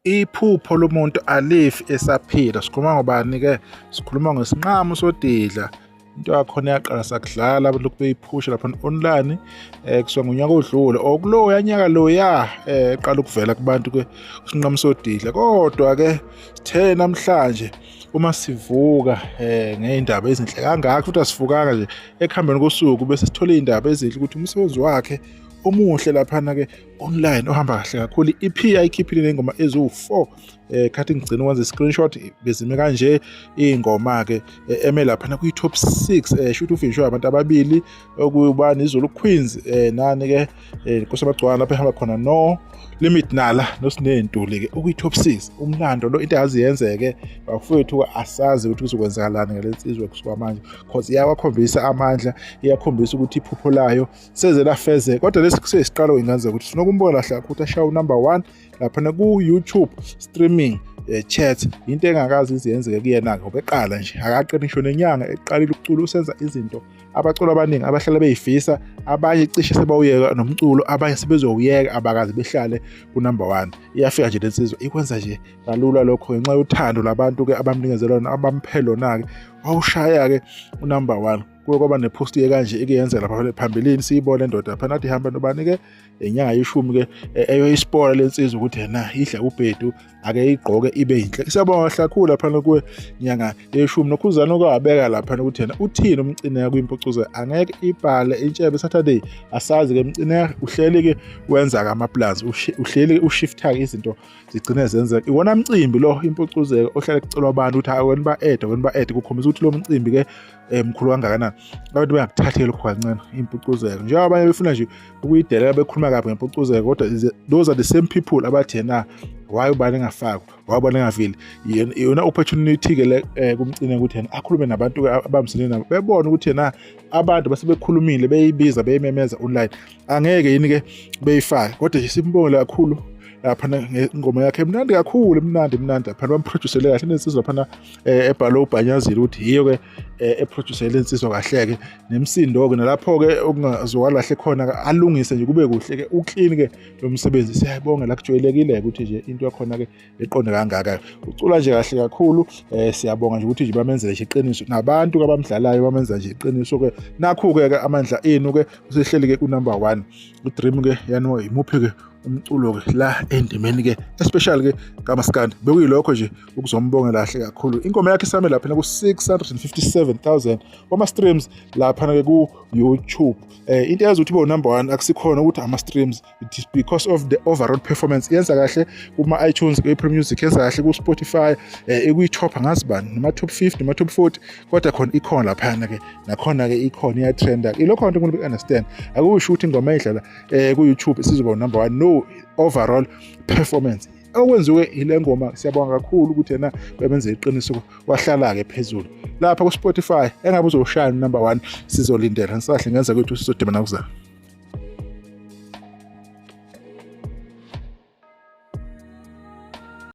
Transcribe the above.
Iphupho lomuntu alifi esaphila. Sikhuluma ngobani-ke? Sikhuluma ngesinqamu sodidla. Into yakhona yaqala sakudlala abantu lokhu beyiphusha lapha online kusuka ngonyaka odlule okuloya nyaka loya eqala ukuvela kubantu-ke isinqamu sodidla. Kodwa-ke sithe namhlanje uma sivuka ngey'ndaba ezinhle kangaka futhi asivukanga nje ekuhambeni kosuku bese sithola iy'ndaba ezinhle ukuthi umsebenzi wakhe omuhle laphana-ke online ohamba kahle kakhulu. I-EP ayikhiphile ney'ngoma eziwu-4 khathi ngigcina ukwenza i-screenshot bezime kanje iy'ngoma-ke eme laphana kwi-top 6 shoot ufishwe abantu ababili okubani iZulu Queens nani-ke Nkosi Amagcwala lapho ehamba khona no Limit Nala noSinentuli-ke ukwi-top 6 umlando lo into yazi yenzeke bafowethu asazi ukuthi kuzokwenzakalani ngalensizwe kusuka manje because iyawakhombisa amandla iyakhombisa ukuthi iphupho layo seze lafeze. Kodwa lesi kusesiqalo ingenza ukuthi sinokumbona kahle ukuthi ashaye number 1 laphana ku-YouTube streaming chat into engakazi iziyenzeke kuyena ngoba eqala nje akaqedi ngisho nenyanga eqalile ukucula usenza izinto abaculi abaningi abahlala beyifisa abanye cishe sebawuyeka nomculo abanye sebezowuyeka abakazi behlale ku-number 1. Iyafika nje lensizwa ikwenza nje kalula lokho ngenxa yothando labantu-ke abamnikezela abamphelo-na-ke wawushaya-ke u-number 1. Kuye kwaba nepost kanje ekuyenza lapha phambilini siyibone indoda lapha nathi ihamba nobani-ke inyanga yeshumi-ke eyoyispora lensizwa ukuthi yena idla ubhedu ake igqoke ibe yinhle. Siyabonga kakhulu lapha kuwe inyanga yeshumi nokhuzana okwabeka lapha ukuthi yena uthini umcine kwimpucuzo angeke ibhale intshebe Saturday asazi-ke umcine uhleli-ke wenza-ke ama-plans uhleli ushifta izinto zigcine zenzeka. Iwona mcimbi lo impucuzeko ohlala kucelwa abantu ukuthi akweni ba-add kukhombisa ukuthi lo mcimbi-ke mkhulu kangakanani abantu bengakuthatheli lokho kancane impucuzeko njengoba abanye befuna nje ukuyidelela bekhuluma kabi ngempucuzeko kodwa those are the same people abathi yena why ubani engafakwa why ubani engavili iyona opportunity-ke le kumcine ukuthi yena akhulume nabantu abamsini nabo bebona ukuthi yena abantu basebekhulumile beyibiza beyimemeza online angeke yini-ke beyifake. Kodwa nje simbonge kakhulu laphana ngengoma yakhe mnandi kakhulu mnandi laphana bamproducele kahle nensizwa laphana ebhalo ubhanyazile ukuthi yiyo-ke eproducele lensizwa kahle-ke nemsindo-ke nalapho-ke okungazwakala kahle khona alungise nje kube kuhle-ke uclean-ke lo msebenzi. Siyayibonga la kujwayelekile ukuthi nje into yakhona-ke eqonde kangaka ucula nje kahle kakhulu. Siyabonga nje ukuthi nje bamenzele nje iqiniso nabantu abamdlalayo bamenza nje iqiniso-ke nakho-ke amandla enu-ke usehleli-ke ku-number 1 uDream-ke yani imuphi-ke umculo-ke la endimeni-ke especially-ke kaMaskandi bekuyilokho nje ukuzombongela kahle kakhulu. Ingoma yakhe isame laphana ku-657,000 wama-streams laphana-ke ku-YouTube. Into eyazi ukuthi number 1 akusikhona ukuthi ama-streams it is because of the overall performance yenza kahle kuma-iTunes ku-Apple Music yenza kahle ku-Spotify ekuyitop angazibani nama-top 50 nama-top 40 kodwa khona ikhona laphana-ke nakhona-ke ikhona iyatrenda ilokho abantu kumele be-understand akusho ukuthi ingoma edlala ku-YouTube isizoba number 1 no overall performance okwenziwe ile ngoma. Siyabonga kakhulu ukuthi yena bebenze iqiniso wahlala-ke phezulu lapha ku-Spotify engabe uzoshaya number 1 sizolindela ngisahle ngenza kwethu sizodibana kuzayo.